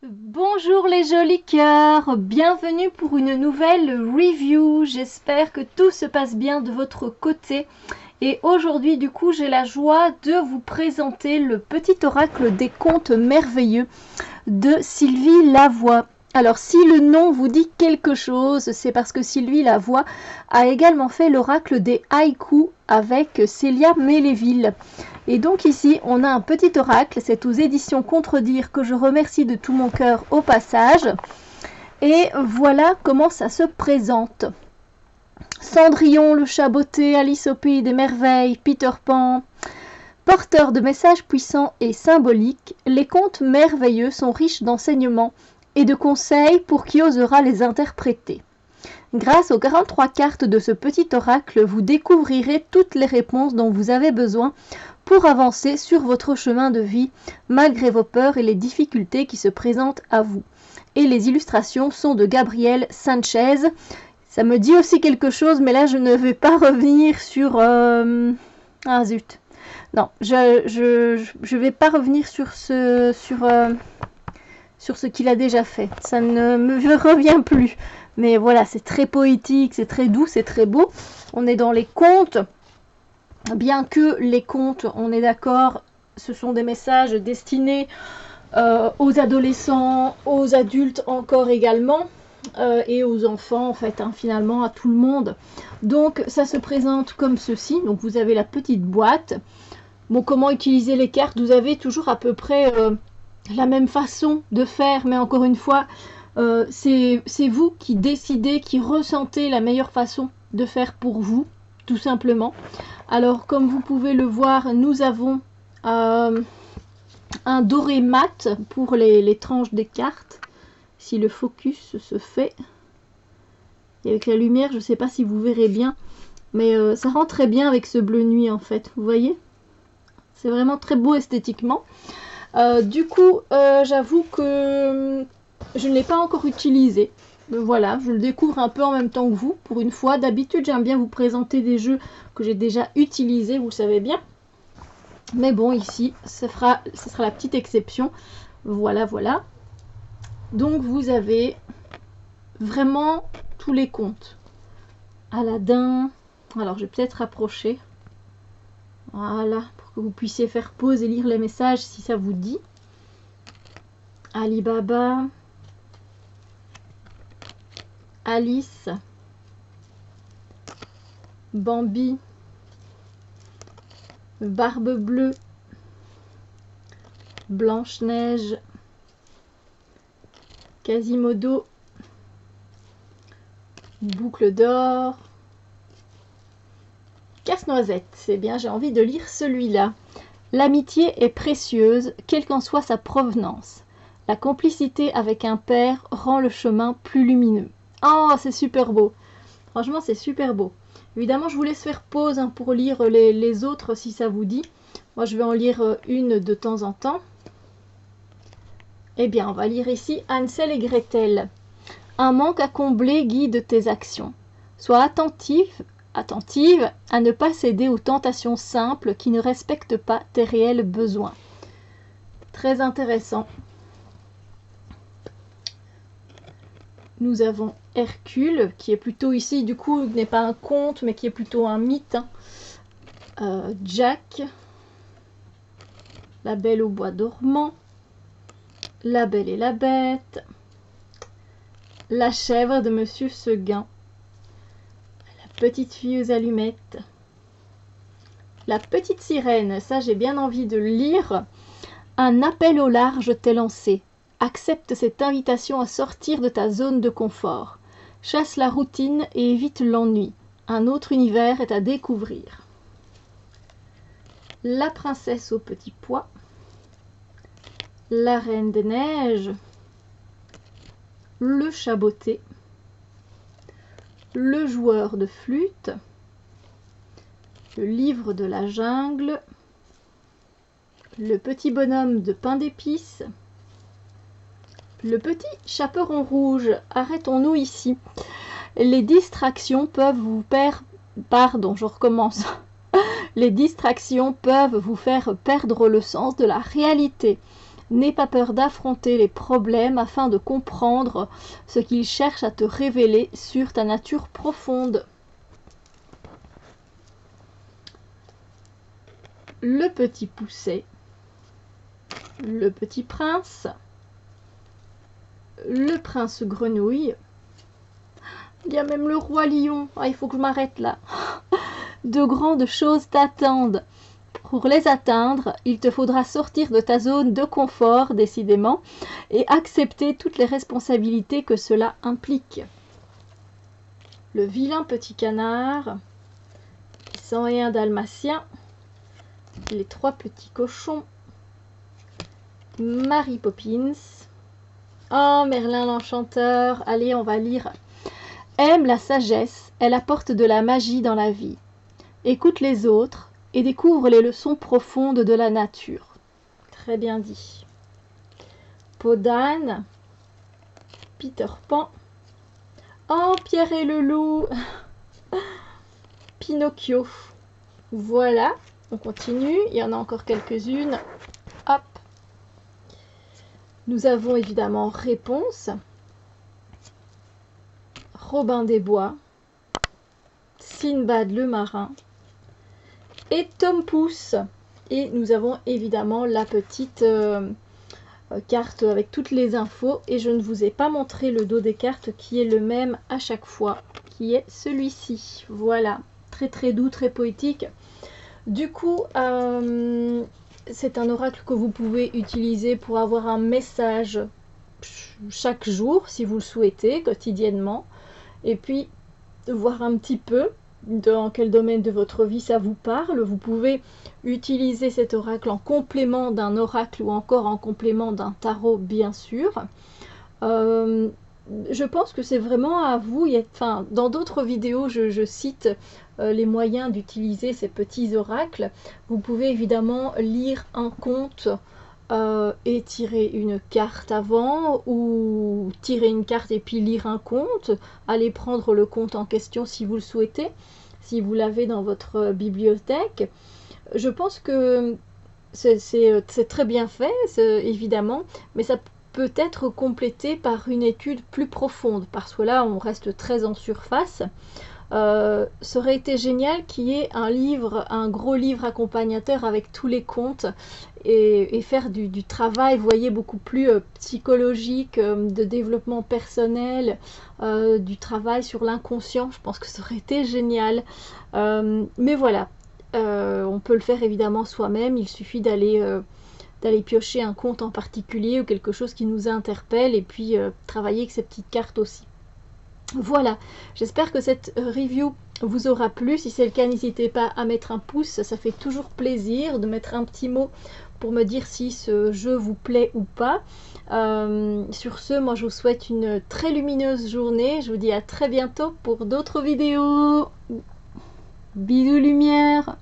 Bonjour les jolis cœurs, bienvenue pour une nouvelle review. J'espère que tout se passe bien de votre côté. Et aujourd'hui, du coup, j'ai la joie de vous présenter le petit oracle des contes merveilleux de Sylvie Lavoie. Alors, si le nom vous dit quelque chose, c'est parce que Sylvie Lavoie a également fait l'oracle des haïkus avec Célia Méléville. Et donc ici, on a un petit oracle, c'est aux éditions Contredire que je remercie de tout mon cœur au passage. Et voilà comment ça se présente. Cendrillon, le chat botté, Alice au pays des merveilles, Peter Pan. Porteurs de messages puissants et symboliques, les contes merveilleux sont riches d'enseignements et de conseils pour qui osera les interpréter. Grâce aux 43 cartes de ce petit oracle, vous découvrirez toutes les réponses dont vous avez besoin pour avancer sur votre chemin de vie, malgré vos peurs et les difficultés qui se présentent à vous. Et les illustrations sont de Gabriel Sanchez. Ça me dit aussi quelque chose, mais là je ne vais pas revenir sur... Ah zut. Non, je vais pas revenir sur ce qu'il a déjà fait. Ça ne me revient plus. Mais voilà, c'est très poétique, c'est très doux, c'est très beau. On est dans les contes. Bien que les contes, on est d'accord, ce sont des messages destinés aux adolescents, aux adultes encore également, et aux enfants en fait, finalement à tout le monde. Donc ça se présente comme ceci. Donc vous avez la petite boîte. Bon, comment utiliser les cartes? Vous avez toujours à peu près la même façon de faire, mais encore une fois, c'est vous qui décidez, qui ressentez la meilleure façon de faire pour vous, tout simplement. Alors, comme vous pouvez le voir, nous avons un doré mat pour les tranches des cartes. Si le focus se fait, et avec la lumière, je ne sais pas si vous verrez bien, mais ça rend très bien avec ce bleu nuit en fait, vous voyez? C'est vraiment très beau esthétiquement. Du coup, j'avoue que je ne l'ai pas encore utilisé. Voilà, je le découvre un peu en même temps que vous, pour une fois. D'habitude, j'aime bien vous présenter des jeux que j'ai déjà utilisés, vous le savez bien. Mais bon, ici, ce sera la petite exception. Voilà, voilà. Donc, vous avez vraiment tous les contes. Aladdin. Alors, je vais peut-être rapprocher. Voilà, pour que vous puissiez faire pause et lire les messages si ça vous dit. Ali Baba. Alice. Bambi. Barbe Bleue. Blanche-Neige. Quasimodo. Boucle d'or. Casse-noisette, c'est bien, j'ai envie de lire celui-là. L'amitié est précieuse, quelle qu'en soit sa provenance. La complicité avec un père rend le chemin plus lumineux. Oh, c'est super beau. Franchement, c'est super beau. Évidemment, je vous laisse faire pause pour lire les autres si ça vous dit. Moi, je vais en lire une de temps en temps. Eh bien, on va lire ici Hansel et Gretel. Un manque à combler guide tes actions. Sois attentive à ne pas céder aux tentations simples qui ne respectent pas tes réels besoins. Très intéressant. Nous avons Hercule, qui est plutôt ici, du coup, n'est pas un conte, mais qui est plutôt un mythe. Jack, La Belle au bois dormant, La Belle et la Bête, La chèvre de Monsieur Seguin, La petite fille aux allumettes, La petite sirène, ça j'ai bien envie de le lire. Un appel au large t'est lancé. Accepte cette invitation à sortir de ta zone de confort. Chasse la routine et évite l'ennui. Un autre univers est à découvrir. La princesse au petit pois. La reine des neiges. Le chat botté. Le joueur de flûte. Le livre de la jungle. Le petit bonhomme de pain d'épices. Le petit chaperon rouge. Arrêtons-nous ici. Les distractions peuvent vous faire... Pardon, je recommence. Les distractions peuvent vous faire perdre le sens de la réalité. N'aie pas peur d'affronter les problèmes afin de comprendre ce qu'ils cherchent à te révéler sur ta nature profonde. Le petit pousset, le petit prince, le prince grenouille, il y a même le roi lion. Ah, il faut que je m'arrête là. De grandes choses t'attendent. Pour les atteindre, il te faudra sortir de ta zone de confort, décidément, et accepter toutes les responsabilités que cela implique. Le vilain petit canard, 101 dalmatiens, les 3 petits cochons, Mary Poppins, oh Merlin l'enchanteur, allez on va lire. Aime la sagesse, elle apporte de la magie dans la vie. Écoute les autres et découvre les leçons profondes de la nature. Très bien dit. Peau d'âne, Peter Pan, oh Pierre et le loup, Pinocchio. Voilà, on continue, il y en a encore quelques-unes. Hop. Nous avons évidemment Réponse, Robin des Bois, Sinbad le marin et Tom Pouce. Et nous avons évidemment la petite carte avec toutes les infos. Et je ne vous ai pas montré le dos des cartes qui est le même à chaque fois, qui est celui-ci. Voilà, très très doux, très poétique. Du coup, c'est un oracle que vous pouvez utiliser pour avoir un message chaque jour, si vous le souhaitez, quotidiennement. Et puis, voir un petit peu dans quel domaine de votre vie ça vous parle. Vous pouvez utiliser cet oracle en complément d'un oracle ou encore en complément d'un tarot, bien sûr. Je pense que c'est vraiment à vous. Dans d'autres vidéos, je cite les moyens d'utiliser ces petits oracles. Vous pouvez évidemment lire un conte et tirer une carte avant, ou tirer une carte et puis lire un conte. Allez prendre le conte en question si vous le souhaitez, si vous l'avez dans votre bibliothèque. Je pense que c'est très bien fait, évidemment, mais ça peut être complété par une étude plus profonde, parce que là on reste très en surface. Ça aurait été génial qu'il y ait un gros livre accompagnateur avec tous les contes et faire du travail, vous voyez, beaucoup plus psychologique, de développement personnel, du travail sur l'inconscient. Je pense que ça aurait été génial. Mais voilà, on peut le faire évidemment soi-même. Il suffit d'aller piocher un conte en particulier ou quelque chose qui nous interpelle et puis travailler avec ces petites cartes aussi. Voilà, j'espère que cette review vous aura plu. Si c'est le cas, n'hésitez pas à mettre un pouce, ça fait toujours plaisir de mettre un petit mot pour me dire si ce jeu vous plaît ou pas. Sur ce, moi je vous souhaite une très lumineuse journée. Je vous dis à très bientôt pour d'autres vidéos. Bisous lumière.